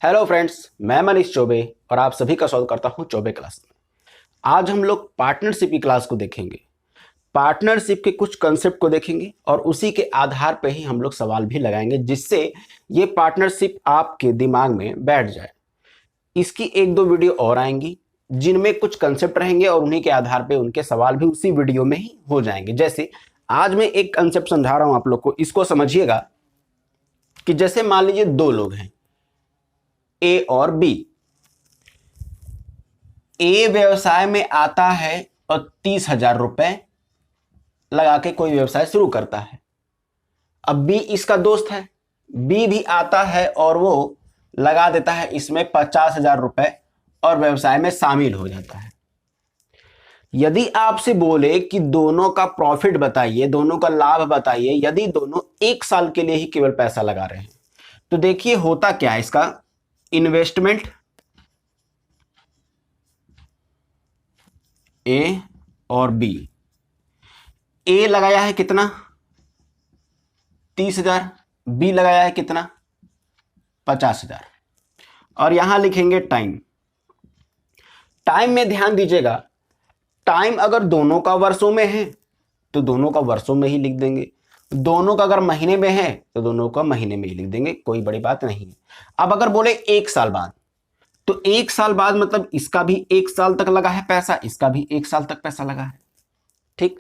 Hello friends, मैं मनीष चौबे और आप सभी का स्वागत करता हूं चौबे क्लास में। आज हम लोग पार्टनरशिप की क्लास को देखेंगे। पार्टनरशिप के कुछ कंसेप्ट को देखेंगे और उसी के आधार पर ही हम लोग सवाल भी लगाएंगे, जिससे ये पार्टनरशिप आपके दिमाग में बैठ जाए। इसकी एक दो वीडियो और आएंगी जिनमें कुछ कंसेप्ट रहेंगे और उन्हीं के आधार पर उनके सवाल भी उसी वीडियो में ही हो जाएंगे। जैसे आज मैं एक कंसेप्ट समझा रहा हूं आप लोग को, इसको समझिएगा कि जैसे मान लीजिए दो लोग हैं, ए और बी। ए व्यवसाय में आता है और 30,000 रुपए लगा के कोई व्यवसाय शुरू करता है। अब बी इसका दोस्त है, बी भी आता है और वो लगा देता है इसमें 50,000 रुपए और व्यवसाय में शामिल हो जाता है। यदि आपसे बोले कि दोनों का प्रॉफिट बताइए, दोनों का लाभ बताइए, यदि दोनों एक साल के लिए ही केवल पैसा लगा रहे हैं, तो देखिए होता क्या है इसका। इन्वेस्टमेंट ए और बी। ए लगाया है कितना? 30,000। बी लगाया है कितना? 50,000। और यहां लिखेंगे टाइम। टाइम में ध्यान दीजिएगा, टाइम अगर दोनों का वर्षों में है तो दोनों का वर्षों में ही लिख देंगे, दोनों का अगर महीने में है तो दोनों का महीने में ही लिख देंगे, कोई बड़ी बात नहीं है। अब अगर बोले एक साल बाद, तो एक साल बाद मतलब इसका भी एक साल तक लगा है पैसा, इसका भी एक साल तक पैसा लगा है। ठीक,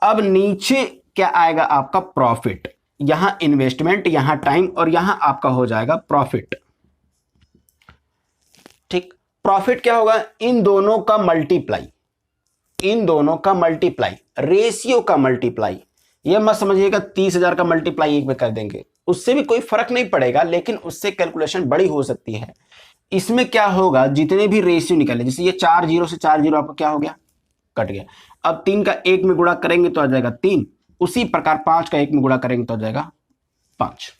अब नीचे क्या आएगा आपका? प्रॉफिट। यहां इन्वेस्टमेंट, यहां टाइम और यहां आपका हो जाएगा प्रॉफिट। ठीक, प्रॉफिट क्या होगा? इन दोनों का मल्टीप्लाई, इन दोनों का मल्टीप्लाई, रेशियो का मल्टीप्लाई। ये मत समझिएगा 30,000 का मल्टीप्लाई एक में कर देंगे, उससे भी कोई फर्क नहीं पड़ेगा, लेकिन उससे कैलकुलेशन बड़ी हो सकती है। इसमें क्या होगा, जितने भी रेशियो निकले, जैसे ये 4 जीरो से 4 जीरो आपको क्या हो गया? कट गया। अब 3 का 1 में गुणा करेंगे तो आ जाएगा 3, उसी प्रकार 5 का 1 में गुणा करेंगे तो आ जाएगा 5,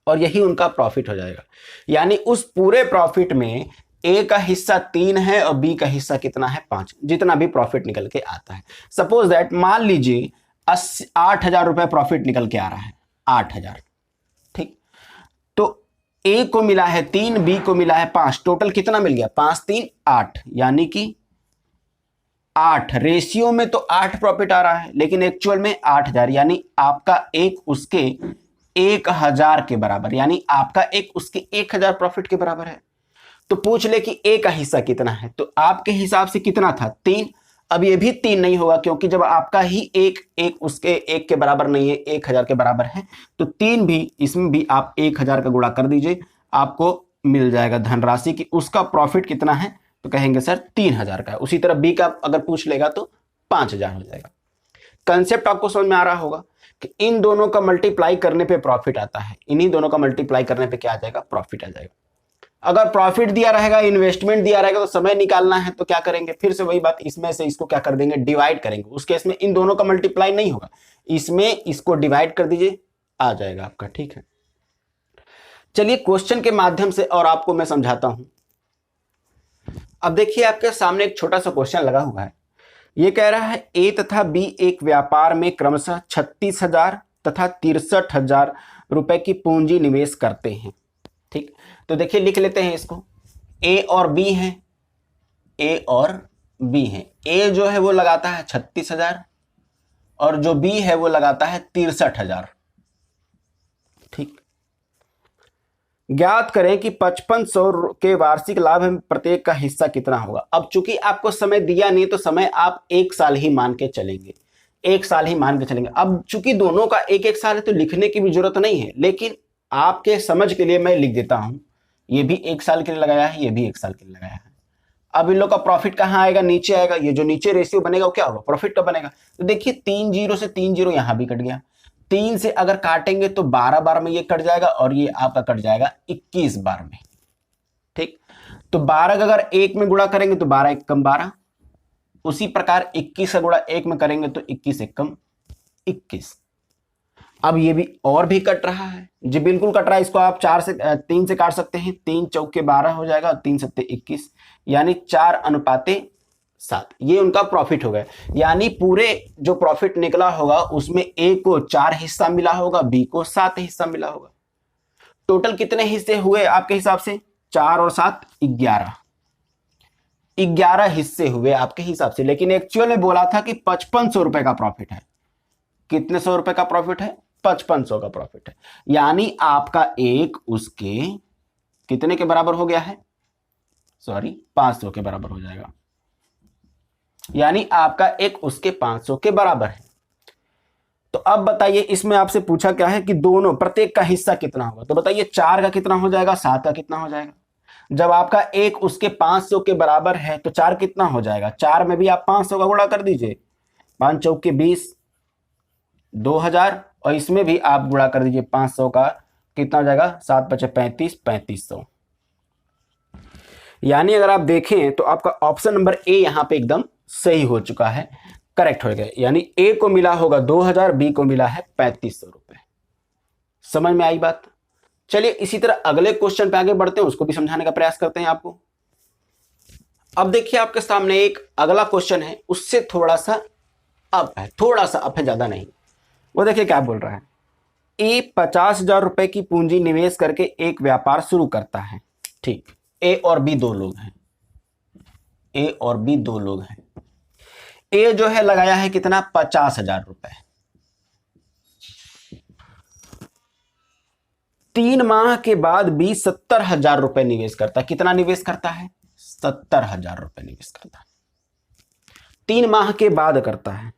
और यही उनका प्रॉफिट हो जाएगा। यानी उस पूरे प्रॉफिट में ए का हिस्सा 3 है और बी का हिस्सा कितना है? 5, जितना भी प्रॉफिट निकल के आता है। सपोज दैट मान लीजिए 8,000 रुपए प्रॉफिट निकल के आ रहा है, 8,000। ठीक, तो ए को मिला है 3, बी को मिला है 5, टोटल कितना मिल गया? 5 3 8, यानी कि 8। रेशियो में तो 8 प्रॉफिट आ रहा है, लेकिन एक्चुअल में 8,000, यानी आपका एक उसके 1,000 के बराबर, यानी आपका एक उसके 1,000 प्रॉफिट के बराबर है। तो पूछ ले कि ए का हिस्सा कितना है, तो आपके हिसाब से कितना था? 3। अब ये भी 3 नहीं होगा, क्योंकि जब आपका ही एक उसके 1 के बराबर नहीं है, 1,000 के बराबर है, तो 3 भी, इसमें भी आप 1,000 का गुणा कर दीजिए, आपको मिल जाएगा धनराशि की उसका प्रॉफिट कितना है, तो कहेंगे सर 3,000 का है। उसी तरह बी का अगर पूछ लेगा तो 5,000 हो जाएगा। कंसेप्ट आपको समझ में आ रहा होगा कि इन दोनों का मल्टीप्लाई करने पे प्रॉफिट आता है, इन्हीं दोनों का मल्टीप्लाई करने पे क्या आ जाएगा? प्रॉफिट आ जाएगा। अगर प्रॉफिट दिया रहेगा, इन्वेस्टमेंट दिया रहेगा, तो समय निकालना है तो क्या करेंगे? फिर से वही बात, इसमें से इसको क्या कर देंगे? डिवाइड करेंगे। उस केस में इन दोनों का मल्टीप्लाई नहीं होगा, इसमें इसको डिवाइड कर दीजिए, आ जाएगा आपका। ठीक है, चलिए क्वेश्चन के माध्यम से और आपको मैं समझाता हूं। अब देखिए आपके सामने एक छोटा सा क्वेश्चन लगा हुआ है। यह कह रहा है ए तथा बी एक व्यापार में क्रमशः 36,000 तथा 63,000 रुपए की पूंजी निवेश करते हैं। ठीक, तो देखिए लिख लेते हैं इसको। ए और बी हैं, ए और बी हैं। ए जो है वो लगाता है 36,000 और जो बी है वो लगाता है 63,000। ठीक, ज्ञात करें कि 5500 के वार्षिक लाभ में प्रत्येक का हिस्सा कितना होगा। अब चूंकि आपको समय दिया नहीं, तो समय आप 1 साल ही मान के चलेंगे, 1 साल ही मान के चलेंगे। अब चूंकि दोनों का 1-1 साल है तो लिखने की भी जरूरत नहीं है, लेकिन आपके समझ के लिए मैं लिख देता हूं। ये भी 1 साल के लिए लगाया है, ये भी 1 साल के लिए लगाया है। अब इन लोग का प्रॉफिट कहां आएगा? नीचे आएगा। ये जो नीचे रेशियो बनेगा वो क्या होगा? प्रॉफिट का बनेगा। तो देखिए 3 जीरो से 3 जीरो यहां भी कट गया, 3 से अगर काटेंगे तो 12 बार में ये कट जाएगा और ये आपका कट जाएगा 21 बार में। ठीक, तो 12 का अगर 1 में गुणा करेंगे तो 12 1 कम 12, उसी प्रकार 21 का गुणा 1 में करेंगे तो 21 1 कम 21। अब ये भी और भी कट रहा है जी, बिल्कुल कट रहा है। इसको आप 3 से काट सकते हैं, 3 चौके 12 हो जाएगा, 3 सत्ते 21, यानी 4:7। ये उनका प्रॉफिट हो गया। यानी पूरे जो प्रॉफिट निकला होगा उसमें ए को 4 हिस्सा मिला होगा, बी को 7 हिस्सा मिला होगा। टोटल कितने हिस्से हुए आपके हिसाब से? 4 और 7 11, 11 हिस्से हुए आपके हिसाब से। लेकिन एक्चुअल में बोला था कि 5500 रुपए का प्रॉफिट है। कितने सौ रुपए का प्रॉफिट है? 5500 का प्रॉफिट है। यानी आपका एक उसके कितने के बराबर हो गया है? सॉरी, 500 के बराबर हो जाएगा। यानी आपका एक उसके 500 के बराबर है। तो अब बताइए, इसमें आपसे पूछा क्या है कि दोनों प्रत्येक का हिस्सा कितना होगा। तो बताइए 4 का कितना हो जाएगा, 7 का कितना हो जाएगा। जब आपका एक उसके 500 के बराबर है तो 4 कितना हो जाएगा? 4 में भी आप 500 का गुणा कर दीजिए, 5 चौके 20, 2000, और इसमें भी आप गुणा कर दीजिए 500 का, कितना हो जाएगा? 7 पचे 35, 3500। यानी अगर आप देखें तो आपका ऑप्शन नंबर ए यहां पे एकदम सही हो चुका है, करेक्ट हो गया। यानी ए को मिला होगा 2000, बी को मिला है 3500 रुपए। समझ में आई बात? चलिए इसी तरह अगले क्वेश्चन पे आगे बढ़ते हैं, उसको भी समझाने का प्रयास करते हैं आपको। अब देखिए आपके सामने एक अगला क्वेश्चन है, उससे थोड़ा सा अप है, थोड़ा सा अप है, ज्यादा नहीं। वो देखिए क्या बोल रहा है। ए 50,000 रुपए की पूंजी निवेश करके एक व्यापार शुरू करता है। ठीक, ए और बी दो लोग हैं, ए और बी दो लोग हैं। ए जो है लगाया है कितना? 50,000 रुपए। 3 माह के बाद बी 70,000 रुपए निवेश करता है। कितना निवेश करता है? 70,000 रुपए निवेश करता है। 3 माह के बाद करता है,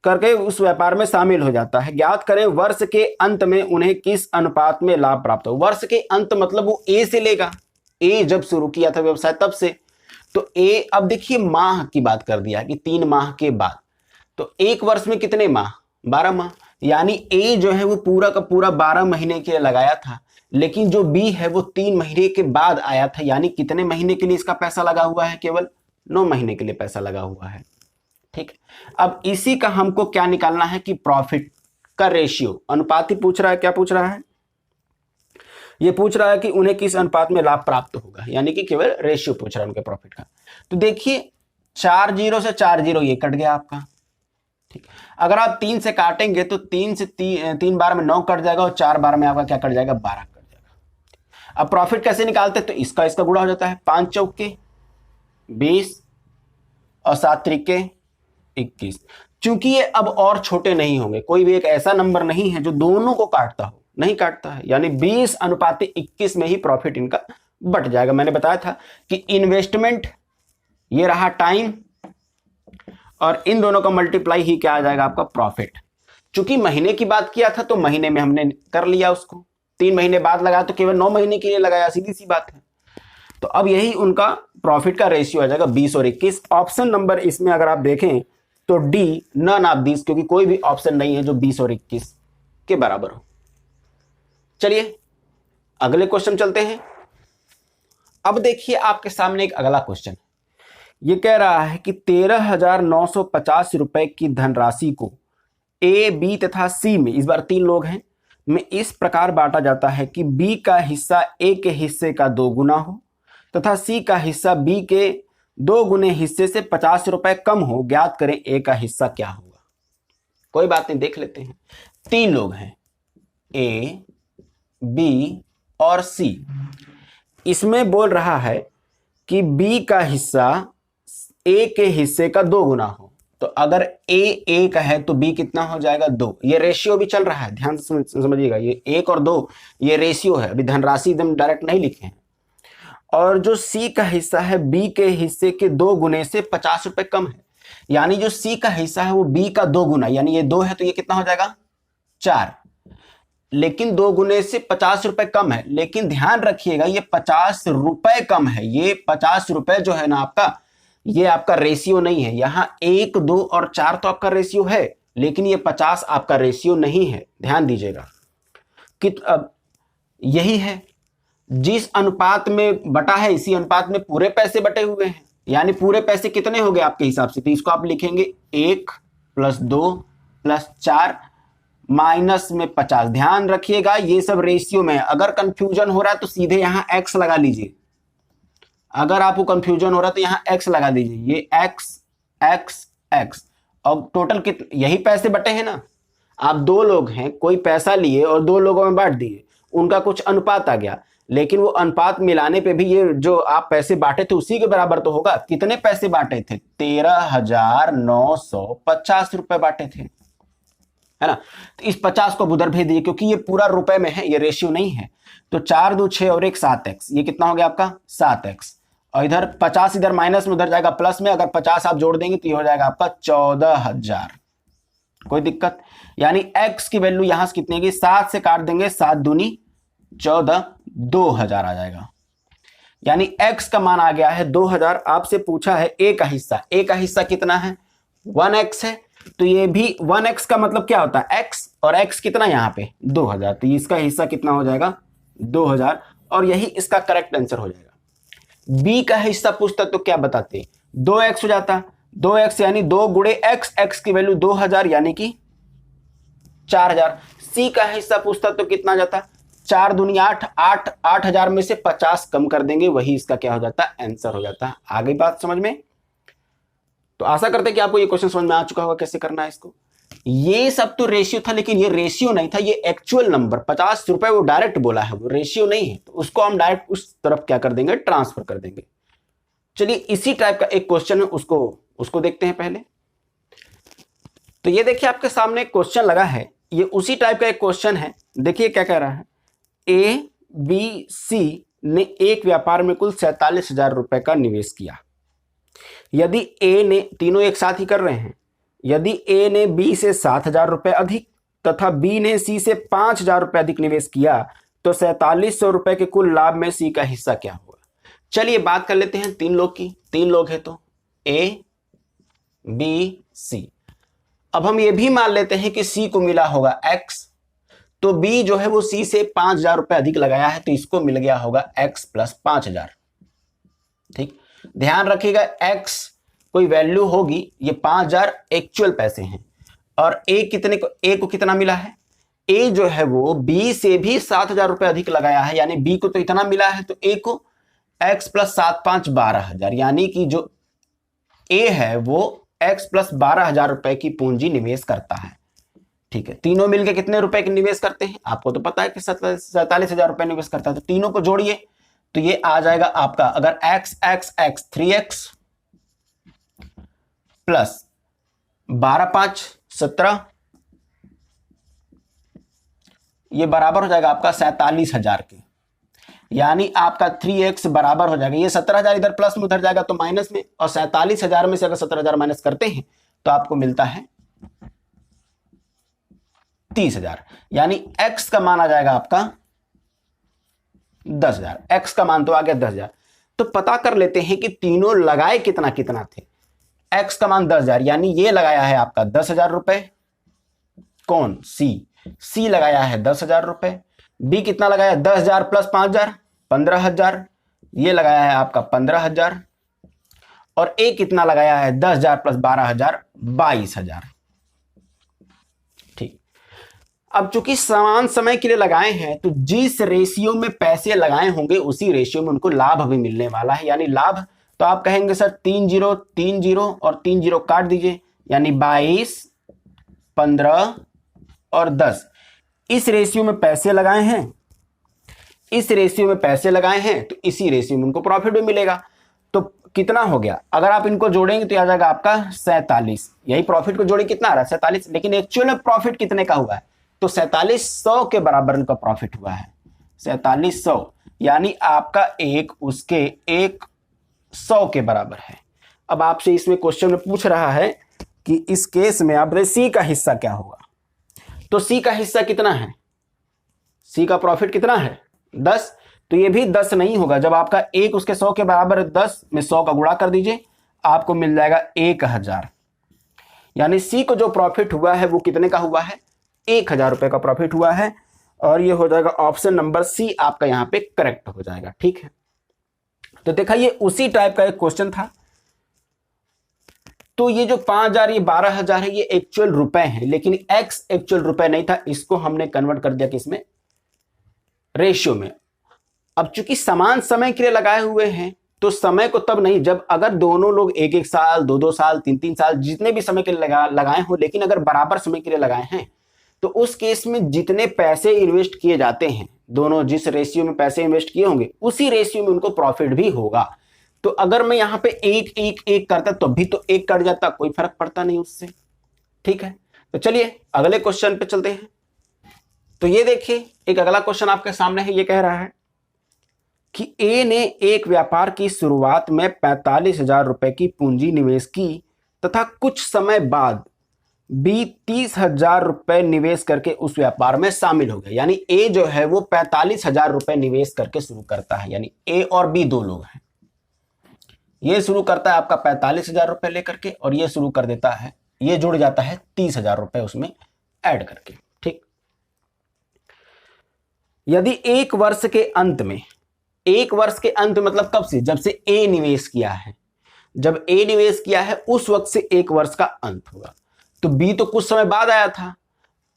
करके उस व्यापार में शामिल हो जाता है। ज्ञात करें वर्ष के अंत में उन्हें किस अनुपात में लाभ प्राप्त हो। वर्ष के अंत मतलब वो ए से लेगा, ए जब शुरू किया था व्यवसाय तब से। तो ए, अब देखिए माह की बात कर दिया कि 3 माह के बाद, तो एक वर्ष में कितने माह? 12 माह। यानी ए जो है वो पूरा का पूरा 12 महीने के लिए लगाया था, लेकिन जो बी है वो 3 महीने के बाद आया था। यानी कितने महीने के लिए इसका पैसा लगा हुआ है? केवल 9 महीने के लिए पैसा लगा हुआ है। ठीक, अब इसी का हमको क्या निकालना है कि प्रॉफिट का रेशियो, अनुपात ही पूछ रहा है। क्या पूछ रहा है? ये पूछ रहा है कि उन्हें किस अनुपात में लाभ प्राप्त होगा, यानी कि केवल रेशियो पूछ रहा है उनके प्रॉफिट का। तो देखिए 4 जीरो से 4 जीरो ये कट गया आपका। ठीक, अगर आप 3 से काटेंगे तो 3 से 3 बार में 9 कट जाएगा, और 4 बार में आपका क्या कट जाएगा? 12 कट जाएगा। अब प्रॉफिट कैसे निकालते हैं? तो इसका गुणा हो जाता है, 5 चौके 20 और 7 त्रिके 21। चूंकि ये अब और छोटे नहीं होंगे, कोई भी एक ऐसा नंबर नहीं है जो दोनों को काटता हो, नहीं काटता है। यानी 20:21 में ही प्रॉफिट इनका बट जाएगा। मैंने बताया था कि इन्वेस्टमेंट ये रहा टाइम, और इन दोनों का मल्टीप्लाई ही क्या आ जाएगा? आपका प्रॉफिट। चूंकि महीने की बात किया था तो महीने में हमने कर लिया उसको, 3 महीने बाद लगाया तो केवल 9 महीने के लिए लगाया, सीधी सी बात है। तो अब यही उनका प्रॉफिट का रेशियो आ जाएगा 20 और 21। ऑप्शन नंबर इसमें अगर आप देखें तो डी, नन ऑफ दिस, क्योंकि कोई भी ऑप्शन नहीं है जो 20 और 21 के बराबर हो। चलिए अगले क्वेश्चन चलते हैं। अब देखिए आपके सामने एक अगला क्वेश्चन, ये कह रहा है कि 13,950 रुपए की धनराशि को ए, बी तथा सी में, इस बार 3 लोग हैं, में इस प्रकार बांटा जाता है कि बी का हिस्सा ए के हिस्से का 2 गुना हो तथा सी का हिस्सा बी के 2 गुने हिस्से से 50 रुपए कम हो। ज्ञात करें ए का हिस्सा क्या होगा। कोई बात नहीं, देख लेते हैं। 3 लोग हैं, ए, बी और सी। इसमें बोल रहा है कि बी का हिस्सा ए के हिस्से का 2 गुना हो। तो अगर ए 1 है तो बी कितना हो जाएगा? 2। ये रेशियो भी चल रहा है, ध्यान से समझिएगा। ये 1 और 2 ये रेशियो है, अभी धनराशि एकदम डायरेक्ट नहीं लिखे हैं। और जो सी का हिस्सा है बी के हिस्से के 2 गुने से 50 रुपए कम है। यानी जो सी का हिस्सा है वो बी का 2 गुना, यानी ये 2 है तो ये कितना हो जाएगा? 4। लेकिन 2 गुने से 50 रुपए कम है। लेकिन ध्यान रखिएगा ये 50 रुपए कम है। ये 50 रुपए जो है ना आपका, ये आपका रेशियो नहीं है। यहां 1, 2 और 4 तो आपका रेशियो है, लेकिन ये 50 आपका रेशियो नहीं है। ध्यान दीजिएगा कि अब यही है, जिस अनुपात में बटा है इसी अनुपात में पूरे पैसे बटे हुए हैं। यानी पूरे पैसे कितने हो गए आपके हिसाब से? तो इसको आप लिखेंगे 1 + 2 + 4 माइनस में 50। ध्यान रखिएगा ये सब रेशियो में है। अगर कंफ्यूजन हो रहा है तो सीधे यहां x लगा लीजिए। अगर आपको कंफ्यूजन हो रहा है तो यहां x लगा दीजिए। ये x x x, और टोटल कितने, यही पैसे बटे हैं ना। आप 2 लोग हैं, कोई पैसा लिए और 2 लोगों में बांट दिए, उनका कुछ अनुपात आ गया, लेकिन वो अनुपात मिलाने पे भी ये जो आप पैसे बांटे थे उसी के बराबर तो होगा। कितने पैसे बांटे थे? 13,950 रुपए बांटे थे, है ना। तो इस 50 को उधर भेज दीजिए, क्योंकि ये पूरा रुपए में है, ये रेशियो नहीं है। तो 4 2 6 और 1 7x, ये कितना हो गया आपका 7x। और इधर 50 इधर माइनस में, उधर जाएगा प्लस में। अगर 50 आप जोड़ देंगे तो ये हो जाएगा आपका 14,000। कोई दिक्कत? यानी x की वैल्यू यहां से कितनी होगी? 7 से काट देंगे, 7 दूनी 14, 2,000 आ जाएगा। यानी x का मान आ गया है 2,000। आपसे पूछा है a का हिस्सा, a का हिस्सा कितना है? 1x है। तो ये भी 1x का मतलब क्या होता है? x, और x कितना यहाँ पे 2,000, तो इसका हिस्सा कितना हो जाएगा? 2,000। और यही इसका करेक्ट आंसर हो जाएगा। b का हिस्सा पूछता तो क्या बताते? 2x हो जाता, 2x यानी 2 गुणे x, x की वैल्यू 2,000 यानी कि 4,000। c का हिस्सा पूछता तो कितना जाता? 4 दूनी 8, 8,000 में से 50 कम कर देंगे, वही इसका क्या हो जाता? आंसर हो जाता। आ गई बात समझ में? तो आशा करते हैं कि आपको ये क्वेश्चन समझ में आ चुका होगा कैसे करना है इसको। ये सब तो रेशियो था, लेकिन ये रेशियो नहीं था, ये एक्चुअल नंबर 50 रुपए वो डायरेक्ट बोला है, वो रेशियो नहीं है। तो उसको हम डायरेक्ट उस तरफ क्या कर देंगे? ट्रांसफर कर देंगे। चलिए इसी टाइप का एक क्वेश्चन है, उसको देखते हैं पहले। तो ये देखिए आपके सामने एक क्वेश्चन लगा है, ये उसी टाइप का एक क्वेश्चन है। देखिए क्या कह रहा है। ए बी सी ने एक व्यापार में कुल 47,000 रुपए का निवेश किया। यदि ए ने, तीनों एक साथ ही कर रहे हैं, यदि ए ने बी से 7,000 रुपए अधिक तथा बी ने सी से 5,000 रुपए अधिक निवेश किया, तो 4700 रुपए के कुल लाभ में सी का हिस्सा क्या होगा? चलिए बात कर लेते हैं 3 लोग की। 3 लोग हैं तो ए बी सी। अब हम ये भी मान लेते हैं कि सी को मिला होगा x, तो बी जो है वो सी से 5,000 रुपए अधिक लगाया है, तो इसको मिल गया होगा x प्लस 5,000। ठीक, ध्यान रखिएगा x कोई वैल्यू होगी, ये 5,000 एक्चुअल पैसे हैं। और ए कितने को, ए को कितना मिला है? ए जो है वो बी से भी 7,000 रुपए अधिक लगाया है, यानी बी को तो इतना मिला है, तो ए को x प्लस 7 5 12,000, यानी कि जो ए है वो x प्लस 12,000 रुपए की पूंजी निवेश करता है। ठीक है, तीनों मिलकर कितने रुपए की निवेश करते हैं? आपको तो पता है कि 47,000 रुपए निवेश करता है। तो तीनों को जोड़िए तो ये आ जाएगा आपका, अगर x x x 3x plus 12 5 17, ये बराबर हो जाएगा आपका 47,000 के। यानी आपका 3x बराबर हो जाएगा, ये 17,000 इधर प्लस में, उधर जाएगा तो माइनस में, और 47,000 में से अगर 17,000 माइनस करते हैं तो आपको मिलता है 30,000। यानी x का मान आ जाएगा आपका 10,000। x का मान तो आ गया 10,000। तो पता कर लेते हैं कि तीनों लगाए कितना कितना थे। x का मान 10,000, यानी ये लगाया है आपका 10,000 रुपए। कौन? सी लगाया है 10,000 रुपए। बी कितना लगाया? 10,000 प्लस 5,000 15,000, ये लगाया है आपका 15,000। और ए कितना लगाया है? 10,000 प्लस 12,000 22,000। ठीक, अब चूंकि समान समय के लिए लगाए हैं, तो जिस रेशियो में पैसे लगाए होंगे उसी रेशियो में उनको लाभ भी मिलने वाला है। यानी लाभ तो आप कहेंगे सर 3 0 3 0 और 3 0 काट दीजिए, यानी 22 15 और 10। इस रेशियो में पैसे लगाए हैं, इस रेशियो में पैसे लगाए हैं, तो इसी रेशियो में उनको प्रॉफिट भी मिलेगा। तो कितना हो गया? अगर आप इनको जोड़ेंगे तो आ जाएगा आपका 47। यही प्रॉफिट को जोड़े कितना आ रहा है? 47। लेकिन एक्चुअल में प्रॉफिट कितने का हुआ है? तो 4700 के बराबर इनका प्रॉफिट हुआ है। 4700 यानी आपका एक उसके 100 के बराबर है। अब आपसे इसमें क्वेश्चन में पूछ रहा है कि इस केस में आप सी का हिस्सा क्या होगा? तो सी का हिस्सा कितना है? सी का प्रॉफिट कितना है? 10। तो ये भी 10 नहीं होगा। जब आपका एक उसके 100 के बराबर है, 10 में 100 का गुणा कर दीजिए, आपको मिल जाएगा 1,000। यानी सी को जो प्रॉफिट हुआ है वो कितने का हुआ है? 1,000 रुपए का प्रॉफिट हुआ है। और ये हो जाएगा ऑप्शन नंबर सी आपका यहां पे करेक्ट हो जाएगा। ठीक है, तो देखा ये उसी टाइप का एक क्वेश्चन था। तो ये जो 5,000 ये 12,000 है, ये एक्चुअल रुपए हैं, लेकिन x एक्चुअल रुपए नहीं था, इसको हमने कन्वर्ट कर दिया किसमें? रेशियो में। अब चूंकि समान समय के लिए लगाए हुए हैं, तो समय को तब नहीं, जब अगर दोनों लोग 1-1 साल 2-2 साल 3-3 साल जितने भी समय के लिए लगाए हो, लेकिन अगर बराबर समय के लिए लगाए हैं तो उस केस में जितने पैसे इन्वेस्ट किए जाते हैं, दोनों जिस रेशियो में पैसे इन्वेस्ट किए होंगे उसी रेशियो में उनको प्रॉफिट भी होगा। तो अगर मैं यहां पे एक एक एक करता तो भी तो एक कट जाता, कोई फर्क पड़ता नहीं उससे। ठीक है, तो चलिए अगले क्वेश्चन पे चलते हैं। तो ये देखिए एक अगला क्वेश्चन आपके सामने है। ये कह रहा है कि ए ने एक व्यापार की शुरुआत में 45,000 रुपए की पूंजी निवेश की तथा कुछ समय बाद बी 30,000 रुपए निवेश करके उस व्यापार में शामिल हो गया। यानी ए जो है वो 45,000 रुपए निवेश करके शुरू करता है। यानी ए और बी दो लोग हैं। ये शुरू करता है आपका 45,000 रुपए लेकर के और ये शुरू कर देता है, ये जुड़ जाता है 30,000 रुपए उसमें ऐड करके। ठीक, यदि एक वर्ष के अंत में, एक वर्ष के अंत मतलब कब से, जब से ए निवेश किया है, जब ए निवेश किया है उस वक्त से एक वर्ष का अंत होगा। तो बी तो कुछ समय बाद आया था,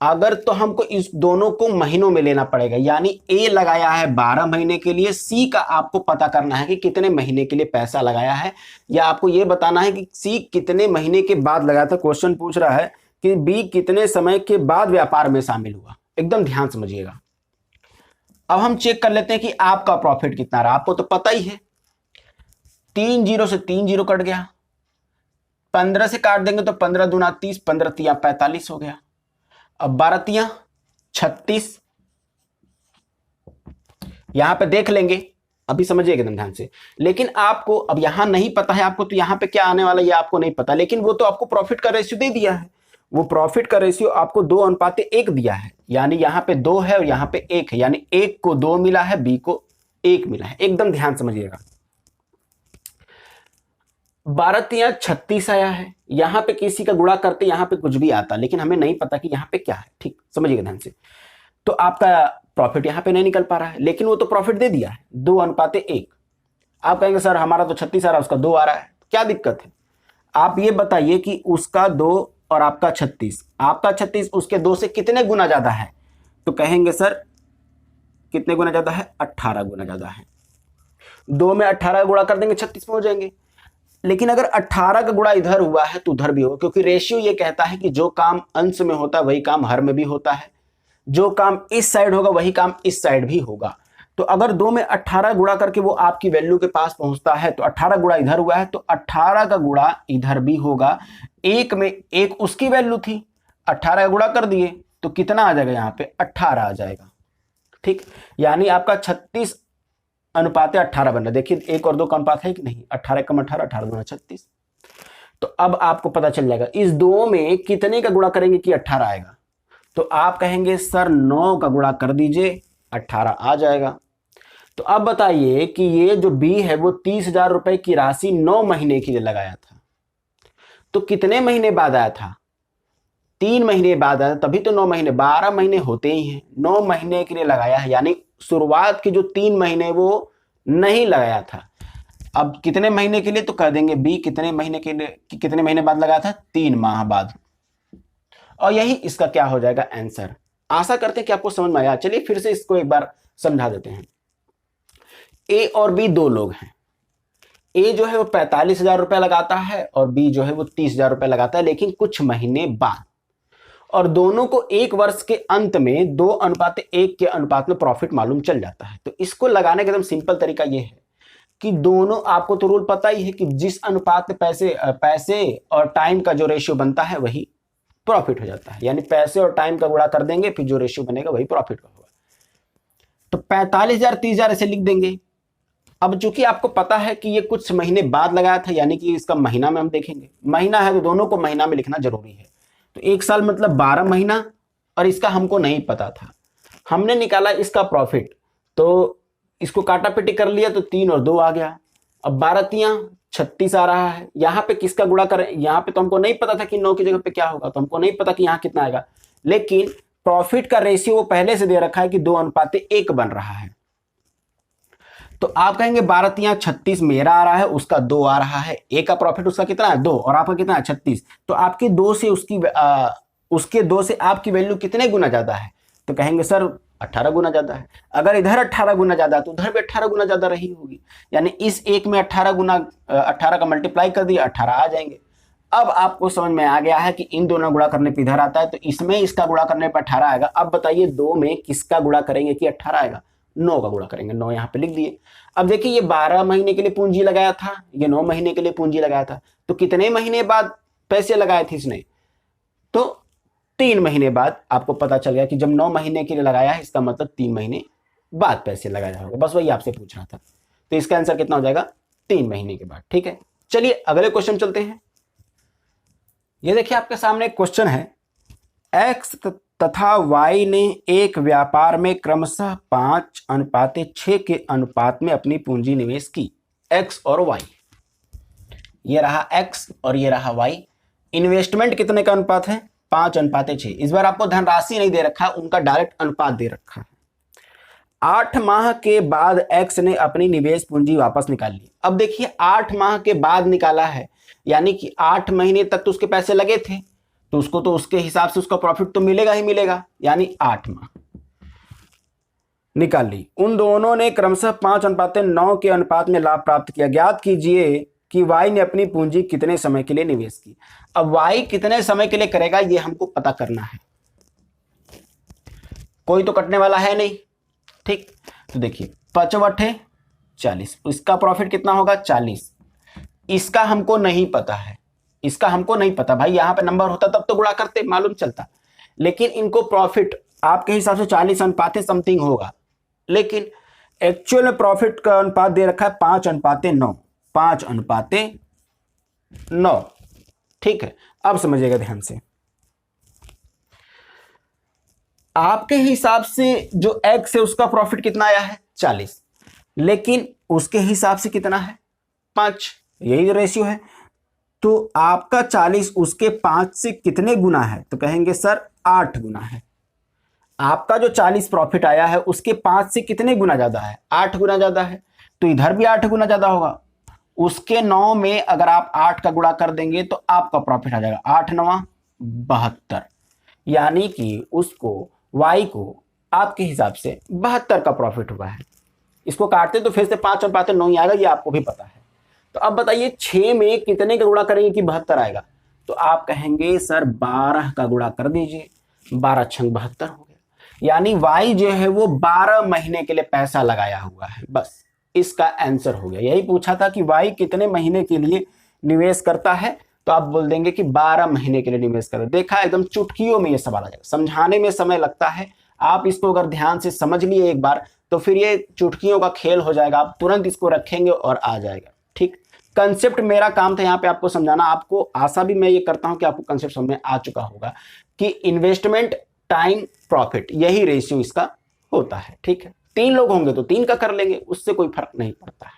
अगर तो हमको इस दोनों को महीनों में लेना पड़ेगा। यानी ए लगाया है 12 महीने के लिए, सी का आपको पता करना है कि कितने महीने के लिए पैसा लगाया है, या आपको यह बताना है कि सी कितने महीने के बाद लगाया था। क्वेश्चन पूछ रहा है कि बी कितने समय के बाद व्यापार में शामिल हुआ। एकदम ध्यान समझिएगा। अब हम चेक कर लेते हैं कि आपका प्रॉफिट कितना रहा। आपको तो पता ही है, 3 जीरो से 3 जीरो कट गया, 15 से काट देंगे तो 15 दूना 30, 15 तिया 45 हो गया। अब 12 तिया 36, यहां पे देख लेंगे, अभी समझिएगा एकदम ध्यान से। लेकिन आपको अब यहां नहीं पता है आपको, तो यहां पे क्या आने वाला है ये आपको नहीं पता, लेकिन वो तो आपको प्रॉफिट का रेशियो दे दिया है। वो प्रॉफिट का रेशियो आपको 2:1 दिया है। यानी यहां पे 2 है और यहां पे 1 है, यानी 1 को 2 मिला है, बी को 1 मिला है। एकदम ध्यान समझिएगा। 12 तिया 36 आया है, यहां पे किसी का गुणा करते यहां पे कुछ भी आता, लेकिन हमें नहीं पता कि यहां पे क्या है। ठीक, समझिएगा ध्यान से। तो आपका प्रॉफिट यहां पे नहीं निकल पा रहा है, लेकिन वो तो प्रॉफिट दे दिया है 2:1। आप कहेंगे सर हमारा तो 36 आ रहा है, उसका 2 आ रहा है, क्या दिक्कत है? आप ये बताइए कि उसका 2 और आपका 36, आपका 36 उसके 2 से कितने गुना ज्यादा है? तो कहेंगे सर कितने गुना ज्यादा है? 18 गुना ज्यादा है। 2 में 18 गुणा कर देंगे 36 में हो जाएंगे। लेकिन अगर 18 का गुणा इधर हुआ है तो उधर भी होगा, क्योंकि रेशियो ये कहता है कि जो काम अंश में होता है वही काम हर में भी होता है, जो काम इस साइड होगा वही काम इस साइड भी होगा। तो अगर 2 में 18 गुणा करके वो आपकी वैल्यू के पास पहुंचता है तो 18 गुणा इधर हुआ है तो 18 का गुणा इधर भी होगा। 1 में 1 उसकी वैल्यू थी, 18 का गुणा कर दिए तो कितना आ जाएगा? यहाँ पे 18 आ जाएगा। ठीक, यानी आपका 36:18 बन रहा है। देखिए 1 और 2 का अनुपात है कि नहीं? 18 कम 18, 18 दूना 36। तो अब आपको पता चल जाएगा इस 2 में कितने का गुणा करेंगे कि 18 आएगा। तो आप कहेंगे सर 9 का गुणा कर दीजिए, 18 आ जाएगा। तो अब बताइए कि ये जो बी है वो 30,000 रुपए की राशि 9 महीने के लिए लगाया था, तो कितने महीने बाद आया था? 3 महीने बाद आया, तभी तो 9 महीने, 12 महीने होते ही हैं। 9 महीने के लिए लगाया है, यानी शुरुआत के जो 3 महीने वो नहीं लगाया था। अब कितने महीने के लिए? तो कह देंगे बी कितने महीने के लिए, कितने महीने बाद लगाया था? 3 माह बाद। और यही इसका क्या हो जाएगा? आंसर। आशा करते हैं कि आपको समझ में आया। चलिए फिर से इसको एक बार समझा देते हैं। ए और बी दो लोग हैं। ए जो है वो 45,000 रुपए लगाता है और बी जो है वो 30,000 रुपए लगाता है, लेकिन कुछ महीने बाद। और दोनों को एक वर्ष के अंत में 2:1 के अनुपात में प्रॉफिट मालूम चल जाता है। तो इसको लगाने का एकदम सिंपल तरीका यह है कि दोनों, आपको तो रूल पता ही है कि जिस अनुपात में पैसे और टाइम का जो रेशियो बनता है वही प्रॉफिट हो जाता है। यानी पैसे और टाइम का गुणा कर देंगे, फिर जो रेशियो बनेगा वही प्रॉफिट का होगा। तो 45,000 30,000 ऐसे लिख देंगे। अब चूंकि आपको पता है कि ये कुछ महीने बाद लगाया था, यानी कि इसका महीना में हम देखेंगे, महीना है तो दोनों को महीना में लिखना जरूरी है। तो 1 साल मतलब 12 महीना, और इसका हमको नहीं पता था, हमने निकाला इसका प्रॉफिट, तो इसको काटा पिटी कर लिया तो 3 और 2 आ गया। अब 12 तिया 36 आ रहा है। यहाँ पे किसका गुणा करें? यहाँ पे तो हमको नहीं पता था कि 9 की जगह पे क्या होगा, तो हमको नहीं पता कि यहाँ कितना आएगा, लेकिन प्रॉफिट का रेशियो वो पहले से दे रखा है कि 2:1 बन रहा है। तो आप कहेंगे 12 तिया 36 मेरा आ रहा है, उसका 2 आ रहा है। ए का प्रॉफिट उसका कितना है? 2, और आपका कितना है? 36। तो आपके 2 से उसके 2 से आपकी वैल्यू कितने गुना ज्यादा है? तो कहेंगे सर 18 गुना ज्यादा है। अगर इधर 18 गुना ज्यादा है तो उधर भी 18 गुना ज्यादा रही होगी। यानी इस एक में 18 का मल्टीप्लाई कर दिया, 18 आ जाएंगे। अब आपको समझ में आ गया है कि इन दोनों गुणा करने पे इधर आता है, तो इसमें इसका गुणा करने पे 18 आएगा। अब बताइए 2 में किसका गुणा करेंगे कि 18 आएगा? 9 का गुणा करेंगे। 9 यहाँ पे लिख दिए। अब देखिए ये 12 महीने के लिए पूंजी लगाया था, ये 9 महीने के लिए पूंजी लगाया था, तो कितने महीने बाद पैसे लगाए थे इसने? तो 3 महीने बाद। आपको पता चल गया कि जब 9 महीने के लिए लगाया है, इसका मतलब 3 महीने बाद पैसे लगाया होगा। बस वही आपसे पूछ रहा था। तो इसका आंसर कितना हो जाएगा? 3 महीने के बाद। ठीक है, चलिए अगले क्वेश्चन चलते हैं। ये देखिए आपके सामने एक क्वेश्चन है, एक्स तथा वाई ने एक व्यापार में क्रमशः 5:6 के अनुपात में अपनी पूंजी निवेश की। एक्स और वाई, ये रहा एक्स और ये रहा वाई। इन्वेस्टमेंट कितने का अनुपात है? 5:6। इस बार आपको धनराशि नहीं दे रखा, उनका डायरेक्ट अनुपात दे रखा है। 8 माह के बाद एक्स ने अपनी निवेश पूंजी वापस निकाल ली। अब देखिए 8 माह के बाद निकाला है, यानी कि 8 महीने तक तो उसके पैसे लगे थे, तो उसको तो उसके हिसाब से उसका प्रॉफिट तो मिलेगा ही मिलेगा, यानी 8 माह निकाल ली। उन दोनों ने क्रमशः 5:9 के अनुपात में लाभ प्राप्त किया। ज्ञात कीजिए कि वाई ने अपनी पूंजी कितने समय के लिए निवेश की। अब वाई कितने समय के लिए करेगा ये हमको पता करना है, कोई तो कटने वाला है नहीं। ठीक, तो देखिए 5 40, इसका प्रॉफिट कितना होगा? 40। इसका हमको नहीं पता है, इसका हमको नहीं पता भाई। यहां पे नंबर होता तब तो गुणा करते, मालूम चलता, लेकिन इनको प्रॉफिट आपके हिसाब से 40 समथिंग होगा, लेकिन एक्चुअल में प्रॉफिट का अनुपात दे रखा है 5:9। 5:9। ठीक है, अब समझिएगा ध्यान से। आपके हिसाब से जो एक्स है उसका प्रॉफिट कितना आया है? 40, लेकिन उसके हिसाब से कितना है? 5, यही रेशियो है। तो आपका 40 उसके 5 से कितने गुना है? तो कहेंगे सर 8 गुना है। आपका जो 40 प्रॉफिट आया है उसके 5 से कितने गुना ज्यादा है? 8 गुना ज्यादा है, तो इधर भी 8 गुना ज्यादा होगा। उसके 9 में अगर आप 8 का गुणा कर देंगे तो आपका प्रॉफिट आ जाएगा 8×9 72, यानी कि उसको वाई को आपके हिसाब से 72 का प्रॉफिट हुआ है। इसको काटते तो फिर से 5:9 ही आएगा, ये आपको भी पता है। तो अब बताइए 6 में कितने का गुणा करेंगे कि 72 आएगा? तो आप कहेंगे सर 12 का गुणा कर दीजिए, 12 छंग 72 हो गया। यानी वाई जो है वो 12 महीने के लिए पैसा लगाया हुआ है। बस इसका आंसर हो गया। यही पूछा था कि वाई कितने महीने के लिए निवेश करता है, तो आप बोल देंगे कि 12 महीने के लिए निवेश करता है। देखा, एकदम चुटकियों में ये सवाल आ जाएगा। समझाने में समय लगता है, आप इसको अगर ध्यान से समझ लिए एक बार तो फिर ये चुटकियों का खेल हो जाएगा। आप तुरंत इसको रखेंगे और आ जाएगा। ठीक, कंसेप्ट मेरा काम था यहाँ पे आपको समझाना। आपको आशा भी मैं ये करता हूं कि आपको कंसेप्ट समझ में आ चुका होगा कि इन्वेस्टमेंट टाइम प्रॉफिट, यही रेशियो इसका होता है। ठीक है, 3 लोग होंगे तो 3 का कर लेंगे, उससे कोई फर्क नहीं पड़ता है।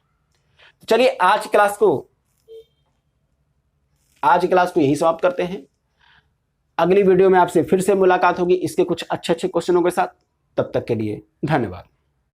चलिए आज क्लास को यही समाप्त करते हैं। अगली वीडियो में आपसे फिर से मुलाकात होगी इसके कुछ अच्छे क्वेश्चनों के साथ। तब तक के लिए धन्यवाद।